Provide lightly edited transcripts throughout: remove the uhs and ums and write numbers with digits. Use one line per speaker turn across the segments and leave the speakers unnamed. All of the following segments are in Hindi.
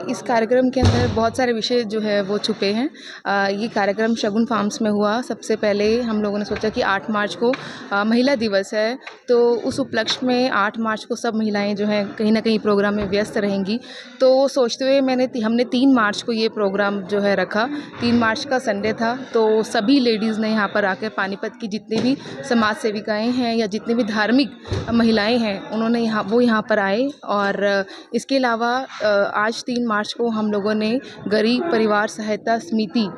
इस कार्यक्रम के अंदर बहुत सारे विषय जो है वो छुपे हैं। ये कार्यक्रम शगुन फार्म्स में हुआ। सबसे पहले हम लोगों ने सोचा कि 8 मार्च को महिला दिवस है, तो उस उपलक्ष्य में 8 मार्च को सब महिलाएं जो हैं कहीं ना कहीं प्रोग्राम में व्यस्त रहेंगी। तो सोचते हुए हमने 3 मार्च को ये प्रोग्राम जो है रखा। 3 मार्च का संडे था, तो सभी लेडीज़ ने यहाँ पर आकर पानीपत की जितनी भी समाज सेविकाएँ हैं या जितनी भी धार्मिक महिलाएँ हैं, उन्होंने यहाँ पर आए। और इसके अलावा आज 3 मार्च को हम लोगों ने गरीब परिवार सहायता समिति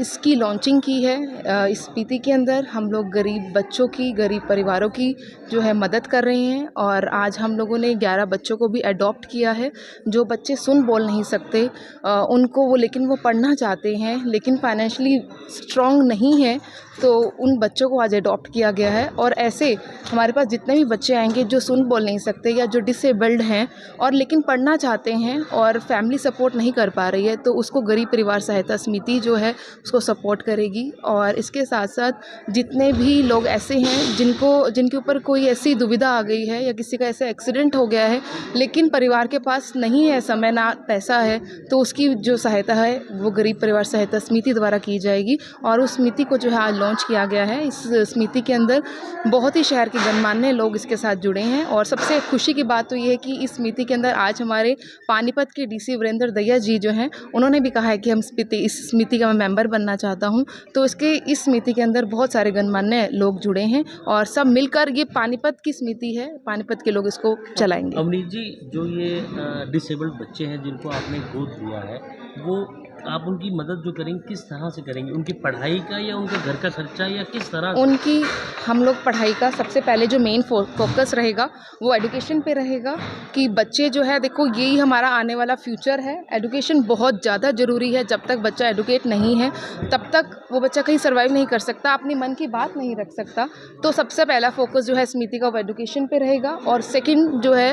इसकी लॉन्चिंग की है। इस समिति के अंदर हम लोग गरीब बच्चों की, गरीब परिवारों की जो है मदद कर रहे हैं। और आज हम लोगों ने 11 बच्चों को भी अडॉप्ट किया है। जो बच्चे सुन बोल नहीं सकते उनको लेकिन वो पढ़ना चाहते हैं लेकिन फाइनेंशियली स्ट्रॉन्ग नहीं है, तो उन बच्चों को आज अडॉप्ट किया गया है। और ऐसे हमारे पास जितने भी बच्चे आएंगे जो सुन बोल नहीं सकते या जो डिसेबल्ड हैं और लेकिन पढ़ना चाहते हैं और फैमिली सपोर्ट नहीं कर पा रही है, तो उसको गरीब परिवार सहायता समिति जो है उसको सपोर्ट करेगी। और इसके साथ साथ जितने भी लोग ऐसे हैं जिनके ऊपर कोई ऐसी दुविधा आ गई है या किसी का ऐसा एक्सीडेंट हो गया है लेकिन परिवार के पास नहीं है समय ना पैसा है, तो उसकी जो सहायता है वो गरीब परिवार सहायता समिति द्वारा की जाएगी। और उस समिति को जो है आज लॉन्च किया गया है। इस समिति के अंदर बहुत ही शहर के गणमान्य लोग इसके साथ जुड़े हैं। और सबसे खुशी की बात तो ये है कि इस समिति के अंदर आज हमारे पानीपत के डीसी वीरेंद्र दैया जी जो हैं, उन्होंने भी कहा है कि इस समिति का मैं मेंबर बनना चाहता हूं। तो इस समिति के अंदर बहुत सारे गणमान्य लोग जुड़े हैं और सब मिलकर ये पानीपत की समिति है, पानीपत के लोग इसको चलाएंगे।
अवनीत जी, जो ये डिसेबल्ड बच्चे हैं जिनको आपने गोद दिया है, वो आप उनकी मदद जो करेंगे किस तरह से करेंगे? उनकी पढ़ाई का या उनके घर का खर्चा या किस तरह से?
उनकी हम लोग पढ़ाई का सबसे पहले जो मेन फोकस रहेगा वो एजुकेशन पे रहेगा कि बच्चे जो है, देखो यही हमारा आने वाला फ्यूचर है। एजुकेशन बहुत ज़्यादा ज़रूरी है। जब तक बच्चा एजुकेट नहीं है तब तक वो बच्चा कहीं सर्वाइव नहीं कर सकता, अपनी मन की बात नहीं रख सकता। तो सबसे पहला फोकस जो है समिति का वो एजुकेशन पे रहेगा। और सेकंड जो है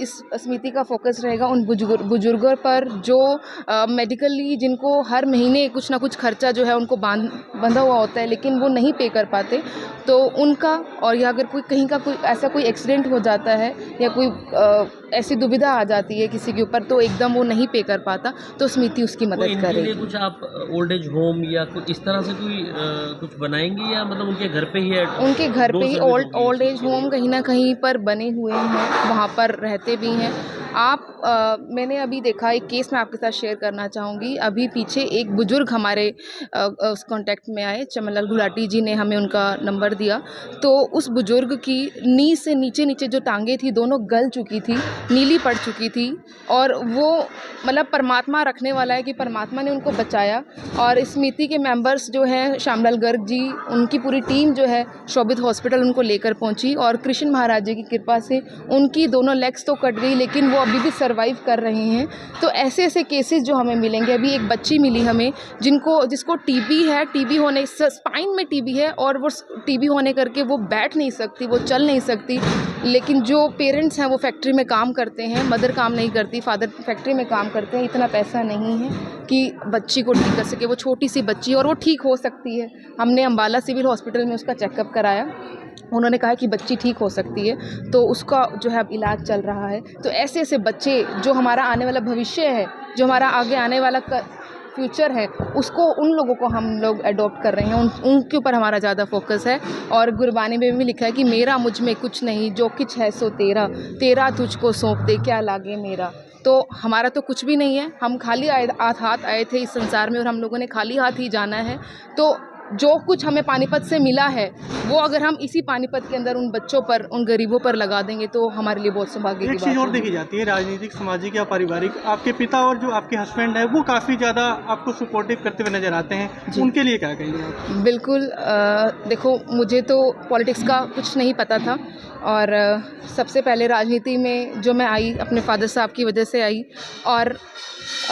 इस समिति का फोकस रहेगा उन बुजुर्गों पर जो मेडिकली जिनको हर महीने कुछ ना कुछ खर्चा जो है उनको बंधा हुआ होता है लेकिन वो नहीं पे कर पाते, तो उनका। और या अगर कहीं का कोई एक्सीडेंट हो जाता है या कोई ऐसी दुविधा आ जाती है किसी के ऊपर, तो एकदम वो नहीं पे कर पाता, तो समिति उसकी मदद करेगी।
कुछ आप ओल्ड एज होम या कुछ इस तरह से कोई कुछ बनाएंगे या मतलब उनके घर पे ही है?
उनके घर पे ही ओल्ड एज होम कहीं ना कहीं पर बने हुए हैं, वहाँ पर रहते भी हैं। मैंने अभी देखा एक केस मैं आपके साथ शेयर करना चाहूँगी। अभी पीछे एक बुजुर्ग हमारे उस कांटेक्ट में आए, चमनलाल गुलाटी जी ने हमें उनका नंबर दिया। तो उस बुजुर्ग की नी से नीचे जो टांगे थी दोनों गल चुकी थी, नीली पड़ चुकी थी। और वो मतलब परमात्मा रखने वाला है कि परमात्मा ने उनको बचाया। और इस समिति के मेंबर्स जो हैं श्यामलाल गर्ग जी, उनकी पूरी टीम जो है शोभित हॉस्पिटल उनको लेकर पहुंची और कृष्ण महाराज जी की कृपा से उनकी दोनों लेग्स तो कट गई लेकिन वो अभी भी सर्वाइव कर रहे हैं। तो ऐसे केसेस जो हमें मिलेंगे। अभी एक बच्ची मिली हमें जिसको टीबी है, टीबी होने स्पाइन में टीबी है और वो टीबी होने करके वो बैठ नहीं सकती, वो चल नहीं सकती। लेकिन जो पेरेंट्स हैं वो फैक्ट्री में काम करते हैं, मदर काम नहीं करती, फादर फैक्ट्री में काम करते हैं। इतना पैसा नहीं है कि बच्ची को ठीक कर सके। वो छोटी सी बच्ची और वो ठीक हो सकती है। हमने अम्बाला सिविल हॉस्पिटल में उसका चेकअप कराया, उन्होंने कहा कि बच्ची ठीक हो सकती है, तो उसका जो है अब इलाज चल रहा है। तो ऐसे बच्चे जो हमारा आने वाला भविष्य है, जो हमारा आगे आने वाला फ्यूचर है, उसको उन लोगों को हम लोग अडॉप्ट कर रहे हैं। उनके ऊपर हमारा ज़्यादा फोकस है। और गुरबानी में भी लिखा है कि मेरा मुझ में कुछ नहीं, जो कुछ है सो तेरा, तेरा तुझको सौंप दे क्या लागे मेरा। तो हमारा तो कुछ भी नहीं है, हम खाली हाथ आए थे इस संसार में और हम लोगों ने खाली हाथ ही जाना है। तो जो कुछ हमें पानीपत से मिला है वो अगर हम इसी पानीपत के अंदर उन बच्चों पर, उन गरीबों पर लगा देंगे तो हमारे लिए बहुत सौभाग्य की बात है।
एक चीज़ और देखी जाती है, राजनीतिक, सामाजिक या पारिवारिक, आपके पिता और जो आपके हस्बैंड है वो काफ़ी ज़्यादा आपको सपोर्टिव करते हुए नजर आते हैं, उनके लिए क्या कहेंगे आप?
बिल्कुल, देखो मुझे तो पॉलिटिक्स का कुछ नहीं पता था और सबसे पहले राजनीति में जो मैं आई अपने फादर साहब की वजह से आई। और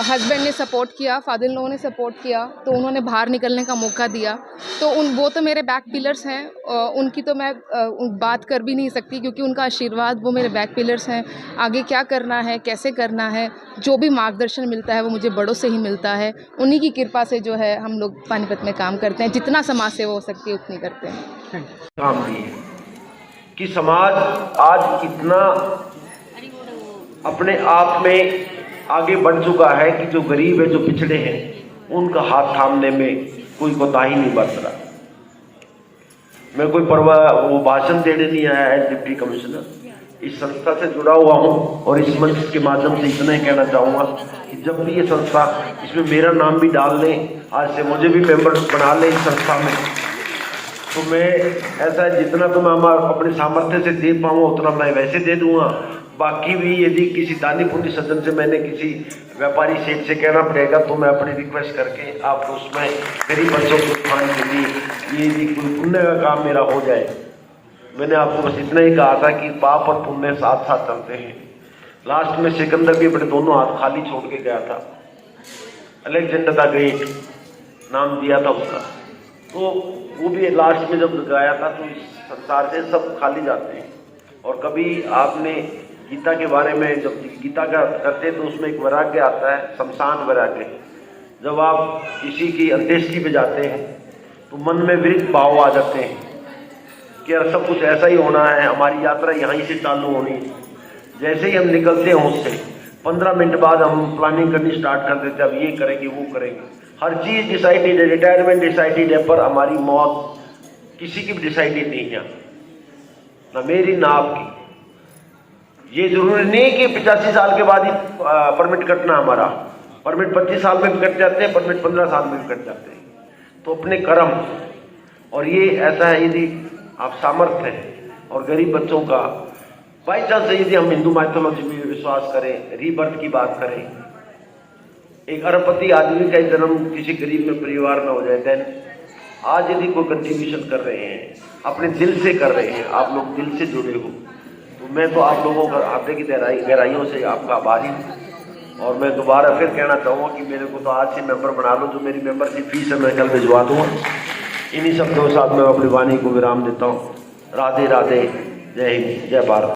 हस्बैंड ने सपोर्ट किया, फादर इन लोगों ने सपोर्ट किया, तो उन्होंने बाहर निकलने का मौका दिया। तो वो तो मेरे बैक पिलर्स हैं, उनकी तो मैं बात कर भी नहीं सकती क्योंकि उनका आशीर्वाद वो मेरे बैक पिलर्स हैं। आगे क्या करना है, कैसे करना है, जो भी मार्गदर्शन मिलता है वो मुझे बड़ों से ही मिलता है। उन्हीं की कृपा से जो है हम लोग पानीपत में काम करते हैं, जितना समाज सेवा हो सकती है उतनी करते हैं।
काम की है कि समाज आज इतना अपने आप में आगे बढ़ चुका है कि जो गरीब है, जो पिछड़े हैं, उनका हाथ थामने में कोई कोताही नहीं बरत रहा। मैं कोई वो भाषण देने नहीं आया है डिप्टी कमिश्नर, इस संस्था से जुड़ा हुआ हूँ और इस मंच के माध्यम से इतना ही कहना चाहूँगा कि जब भी ये संस्था इसमें मेरा नाम भी डाल लें, आज से मुझे भी मेंबर बना लें इस संस्था में, तो मैं ऐसा है जितना तो मैं अपने सामर्थ्य से दे पाऊँगा उतना मैं वैसे दे दूँगा। बाकी भी यदि किसी दानी पुण्य सज्जन से मैंने किसी व्यापारी सेठ से कहना पड़ेगा तो मैं अपनी रिक्वेस्ट करके आपको उसमें गरीब बच्चों को खाने के लिए यदि कोई पुण्य का काम मेरा हो जाए। मैंने आपको बस इतना ही कहा था कि पाप और पुण्य साथ साथ चलते हैं। लास्ट में सिकंदर भी अपने दोनों हाथ खाली छोड़ के गया था, अलेक्जेंडर द ग्रेट नाम दिया था उसका, तो वो भी लास्ट में जब गया था तो इस संसार से सब खाली जाते हैं। और कभी आपने गीता के बारे में जब गीता का करते तो उसमें एक वैराग्य आता है, शमशान वैराग्य। जब आप किसी की अंत्येष्टि पे जाते हैं तो मन में विरुद्ध भाव आ जाते हैं कि यार सब कुछ ऐसा ही होना है, हमारी यात्रा यहीं से चालू होनी है। जैसे ही हम निकलते हैं उससे 15 मिनट बाद हम प्लानिंग करनी स्टार्ट कर देते हैं, अब ये करेंगे वो करेंगे, हर चीज़ डिसाइडेड है, रिटायरमेंट डिसाइडेड है, पर हमारी मौत किसी की भी डिसाइडेड नहीं है, ना मेरी ना आपकी। ये जरूरी नहीं कि 85 साल के बाद ही परमिट कटना, हमारा परमिट 25 साल में भी कट जाते हैं, परमिट 15 साल में भी कट जाते हैं। तो अपने कर्म, और ये ऐसा है यदि आप सामर्थ्य हैं और गरीब बच्चों का बाई चांस यदि हम हिंदू माइथोलॉजी में विश्वास करें, रीबर्थ की बात करें, एक अरबपति आदमी का जन्म किसी गरीब में परिवार में हो जाए, देन आज यदि कोई कंट्रीब्यूशन कर रहे हैं, अपने दिल से कर रहे हैं, आप लोग दिल से जुड़े हो, तो मैं तो आप लोगों का हृदय की गहराइयों से आपका आभारी हूँ। और मैं दोबारा फिर कहना चाहूँगा कि मेरे को तो आज से मेंबर बना लो, जो मेरी मेंबरशिप फीस है मैं कल भिजवा दूँगा। इन्हीं शब्दों के साथ मैं अपनी वाणी को विराम देता हूँ। राधे राधे, जय हिंद, जय भारत।